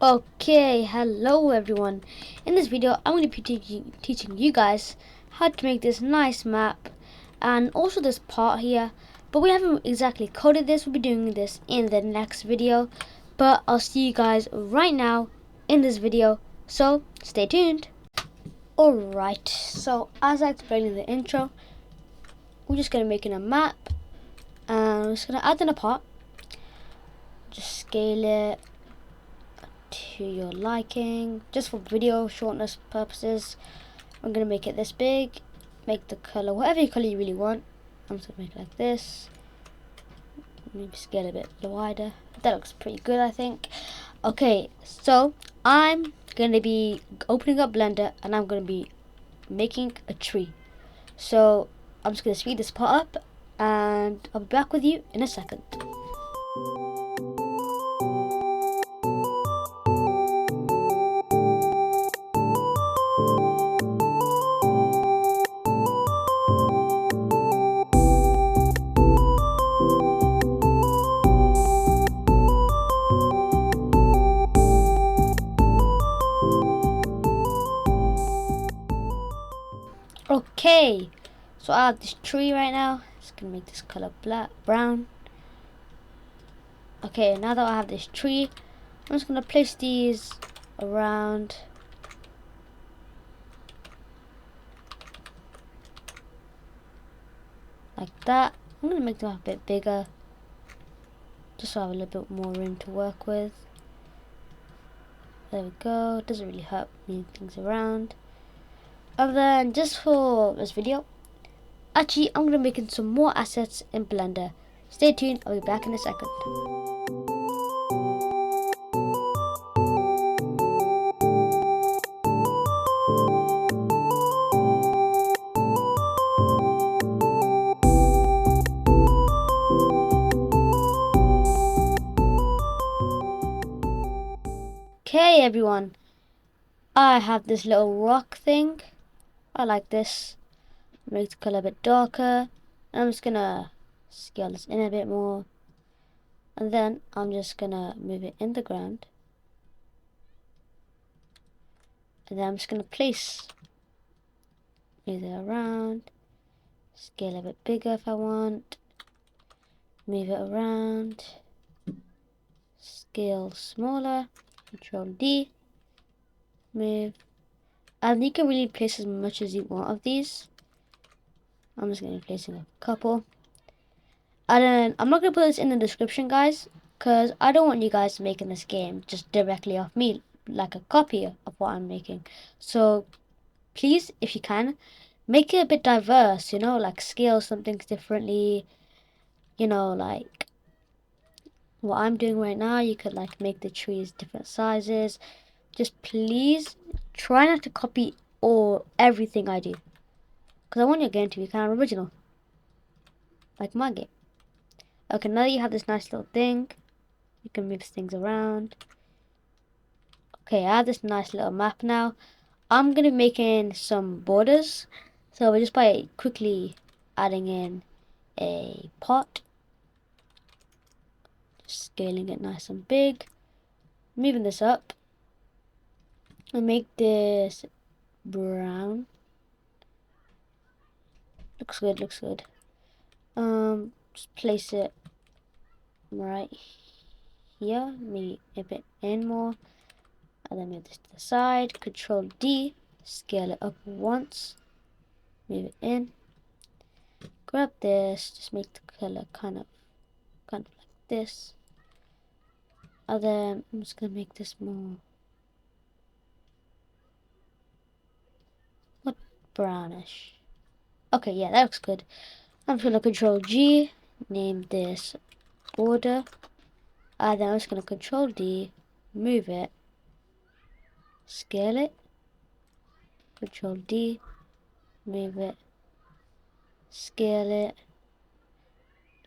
Okay, hello everyone. In this video, I'm going to be teaching you guys how to make this nice map and also this part here. But we haven't exactly coded this. We'll be doing this in the next video. But I'll see you guys right now in this video. So stay tuned. Alright, so as I explained in the intro, we're just going to make a map. And we're just going to add in a part. Just scale it to your liking, just for video shortness purposes. I'm gonna make it this big, make the color whatever color you really want. I'm just gonna make it like this, maybe scale a bit wider. That looks pretty good, I think. Okay, so I'm gonna be opening up Blender and I'm gonna be making a tree. So I'm just gonna speed this part up and I'll be back with you in a second. Okay, so I have this tree right now. Just gonna make this color brown. Okay, now that I have this tree, I'm just gonna place these around. Like that. I'm gonna make them a bit bigger, just so I have a little bit more room to work with. There we go. It doesn't really hurt moving things around. Other than just for this video, actually I'm gonna be making some more assets in Blender. Stay tuned, I'll be back in a second. Okay everyone, I have this little rock thing. I like this. Make the color a bit darker. And I'm just gonna scale this in a bit more. And then I'm just gonna move it in the ground. And then I'm just gonna move it around. Scale a bit bigger if I want. Move it around. Scale smaller. Control D. Move. And you can really place as much as you want of these. I'm just going to be placing a couple. And then I'm not going to put this in the description, guys, because I don't want you guys making this game just directly off me, like a copy of what I'm making. So please, if you can, make it a bit diverse, like scale some things differently. Like what I'm doing right now, you could like make the trees different sizes. Just please try not to copy everything I do, because I want your game to be kind of original, like my game. Okay, now that you have this nice little thing, you can move things around. Okay, I have this nice little map now. I'm going to be making some borders. So just by quickly adding in a pot. Just scaling it nice and big. Moving this up. And make this brown. Looks good, looks good. Just place it right here, maybe a bit in more, and then move this to the side. Control D, scale it up once, move it in, grab this, just make the color kind of like this, and then I'm just gonna make this more brownish. Okay, yeah, that looks good. I'm just gonna Control G, name this border. And then I'm just going to Control D, move it, scale it, Control D, move it, scale it,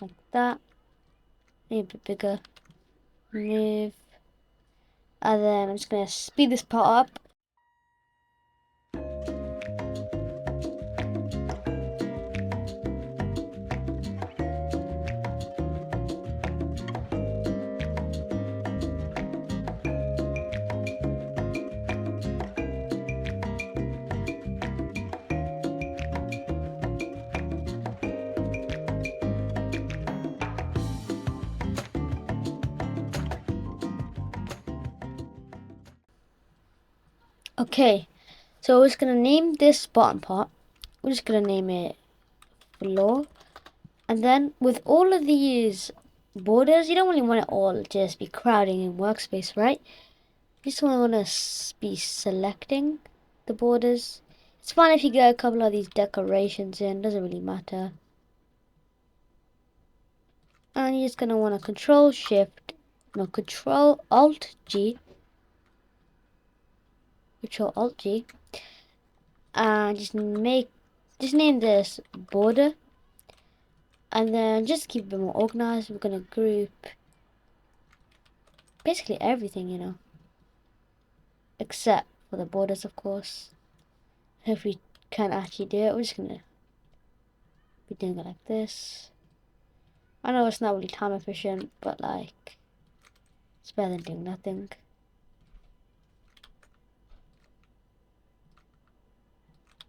like that, maybe a bit bigger, move, and then I'm just going to speed this part up. Okay, so we're just gonna name this bottom part. We're just gonna name it floor. And then with all of these borders, you don't really want it all just be crowding in workspace, right? You just want to be selecting the borders. It's fine if you get a couple of these decorations in, doesn't really matter. And you're just going to want to Control Alt G. Control Alt G. And just name this border. And then just keep it more organized. We're going to group basically everything, you know. Except for the borders, of course. If we can't actually do it, we're just going to be doing it like this. I know it's not really time efficient, but like, it's better than doing nothing.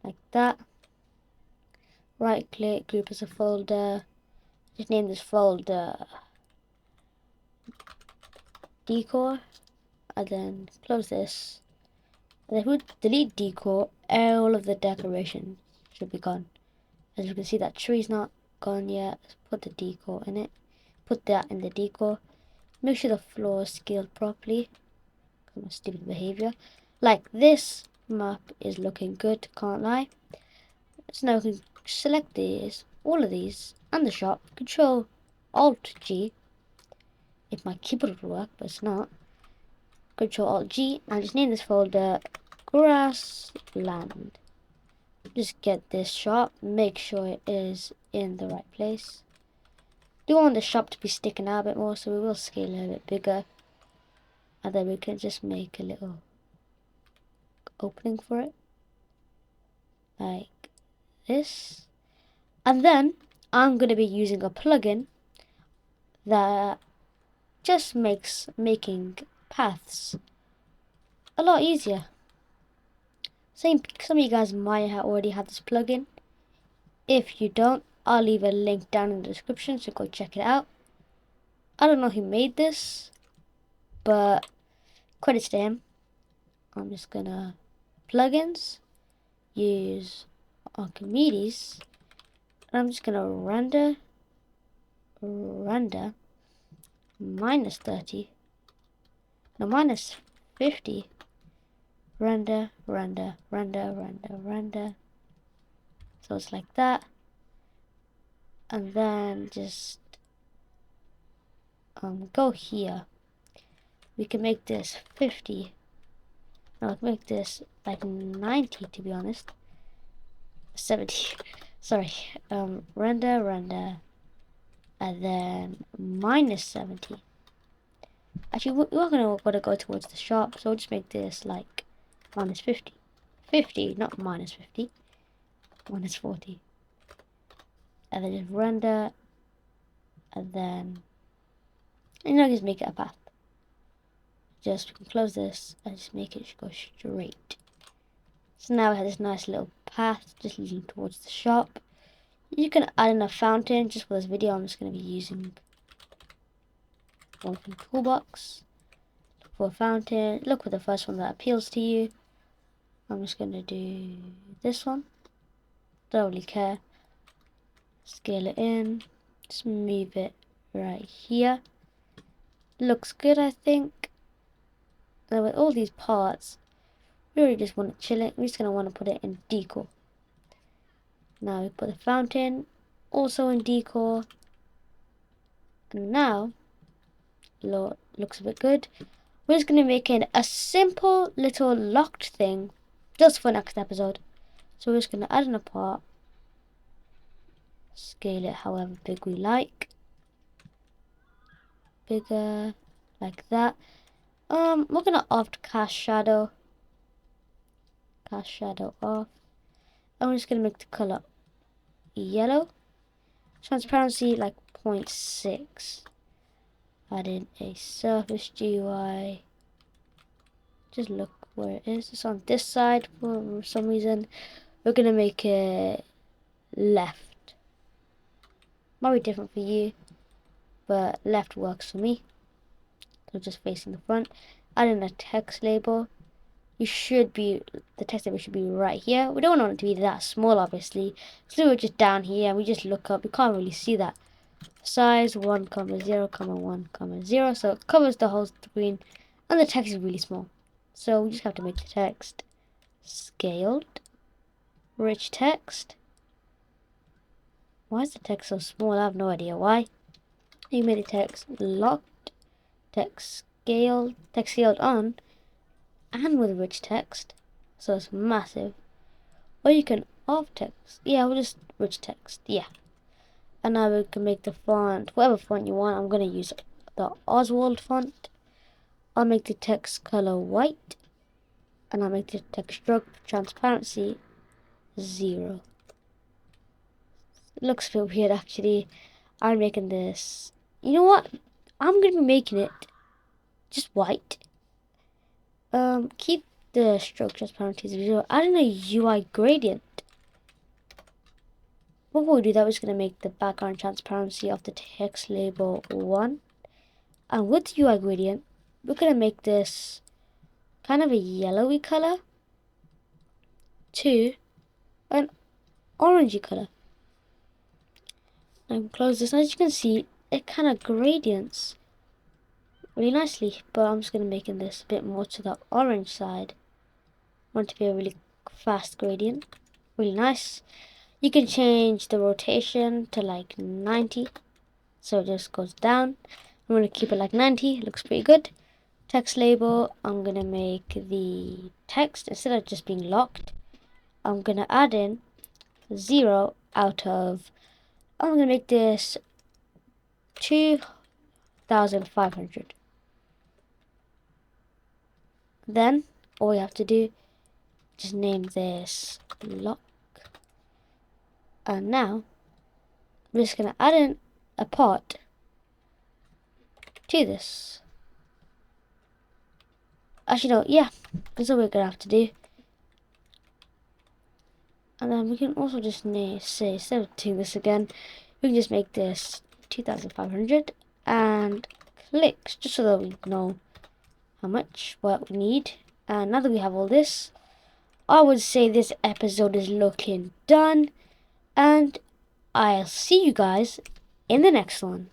Like that. Right click, group as a folder. Just name this folder decor. And then close this. And if we delete decor, all of the decoration should be gone. As you can see, that tree's not gone yet. Let's put the decor in it. Put that in the decor. Make sure the floor is scaled properly. Come on, stupid behavior. Like this map is looking good, can't lie. So now we can select these, all of these, and the shop. Control Alt G. If my keyboard would work, but it's not. Control Alt G, and just name this folder Grassland. Just get this shop, make sure it is in the right place. Do want the shop to be sticking out a bit more, so we will scale it a bit bigger. And then we can just make a little opening for it. Like this. And then I'm going to be using a plugin that just makes making paths a lot easier. Some of you guys might already have this plugin. If you don't, I'll leave a link down in the description, so go check it out. I don't know who made this, but credits to him. I'm just gonna plugins, use Archimedes, and I'm just gonna render minus 30, no, minus 50, render. So it's like that. And then just go here. We can make this 50. No, we can make this like 90 to be honest. 70. Sorry. Render, and then minus 70. Actually, we're gonna go towards the shop, so we'll just make this like minus 50. 50, not minus 50. Minus 40. And then just render, and then just make it a path. Just we can close this and just make it go straight. So now we have this nice little path just leading towards the shop. You can add in a fountain. Just for this video, I'm just going to be using one from Toolbox. Look for a fountain. Look for the first one that appeals to you. I'm just going to do this one. Don't really care. Scale it in. Just move it right here. Looks good, I think. Now with all these parts, we really just want to chill it. We're just going to want to put it in decor. Now we put the fountain also in decor. And now, looks a bit good. We're just going to make it a simple little locked thing just for next episode. So we're just going to add in a part. Scale it however big we like. Bigger, like that. We're going to off cast shadow. Cast shadow off. And we're just going to make the color yellow. Transparency like 0.6. Add in a surface GUI. Just look where it is. It's on this side for some reason. We're going to make it left. Might be different for you, but left works for me. So just facing the front. Add in a text label. you should be, the text label should be right here. We don't want it to be that small, obviously. So we're just down here and we just look up. We can't really see that. Size 1, 0, 1, 0. So it covers the whole screen and the text is really small. So we just have to make the text scaled, rich text. Why is the text so small? I have no idea why. You made the text locked, text scaled on, and with rich text. So it's massive. Or you can off text. Yeah, we'll just rich text. Yeah. And now we can make the font, whatever font you want. I'm going to use the Oswald font. I'll make the text color white. And I'll make the text stroke transparency 0. It looks a bit weird actually. I'm making this. You know what? I'm going to be making it just white. Keep the stroke transparency 0. Adding a UI gradient. Before we do that, we're just going to make the background transparency of the text label 1. And with UI gradient, we're going to make this kind of a yellowy color to an orangey color. And close this. As you can see, it kind of gradients really nicely. But I'm just going to make this a bit more to the orange side. I want it to be a really fast gradient. Really nice. You can change the rotation to like 90. So it just goes down. I'm going to keep it like 90. Looks pretty good. Text label, I'm going to make the text, instead of just being locked, I'm going to add in 0 out of, I'm going to make this 2,500. Then, all we have to do, just name this lock. And now, we're just going to add in a part to this. Actually, no, yeah, that's what we're going to have to do. And then we can also just say, instead of doing this again, we can just make this 2,500 and clicks, just so that we know how much work we need. And now that we have all this, I would say this episode is looking done. And I'll see you guys in the next one.